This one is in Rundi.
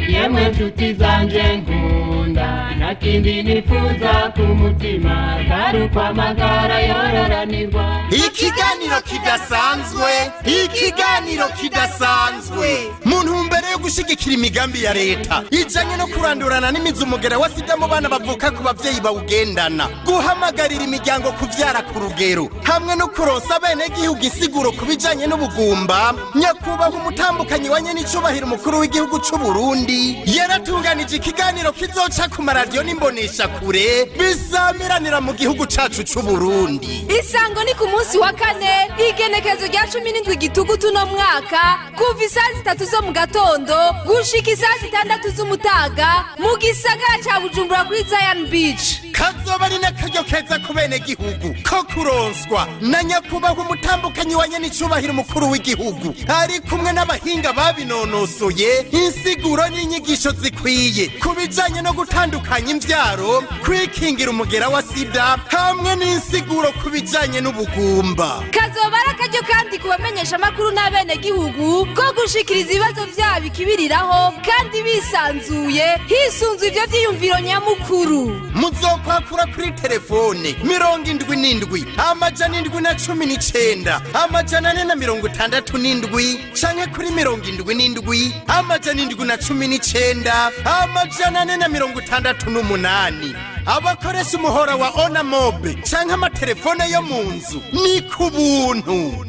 yemwe nshuti zanje nkunda nta kindi nifuza ku mutima atari ukwamagara yororanirwa. Ikiganiro kidasanzwe mu ntumbero yo gushigikira imigambi ya leta ijanye no kurandurana n'imizi umugera wa sida mu bana bavuka ku bavyeyi bawugendana, guhamagarira imiryango kuvyara ku rugero hamwe no kuronsa bene gihugu insiguro ku bijanye n'ubugumba. Nyakubahwa umutambukanyi wa nyenicubahiro umukuru w'igihugu c'u Burundi yaratunganije ikiganiro kizoca ku maradiyo n'imbonesha kure bisamiranira mu gihugu cacu c'u Burundi. Isango ni ku munsi wa kane igenekezo rya 17 gitugutu no mwaka kuva isaha 3 zo mu gatondo gushika isaha 6 z'umutaga mu gisagara ca Bujumbura kuri Zion Beach. Kazoba ari n'akaryo keza ku bene gihugu ko kuronswa na nyakubahwa umutambukanyi wa nyenicubahiro umukuru w'igihugu ari kumwe n'abahinga babinonosoye insiguro n'inyigisho zikwiye ku bijanye no gutandukanya imvyaro, kwikingira umugera wa sida hamwe n'insiguro ku bijanye n'ubugumba. Kazoba ari akaryo kandi kubamenyesha amakuru n'abene gihugu ko gushikiriza ibibazo vyabo ikibiriraho kandi bisanzuye hisunzwe ivyo vyiyumviro nyamukuru. Muzokwakura kuri telefone 77 amajana 719 amajana 467 canke kuri 77 amajana 719 amajana 468. Abakoresha umuhora wa Onamobe canke amatelefone yo mu nzu ni ku buntu.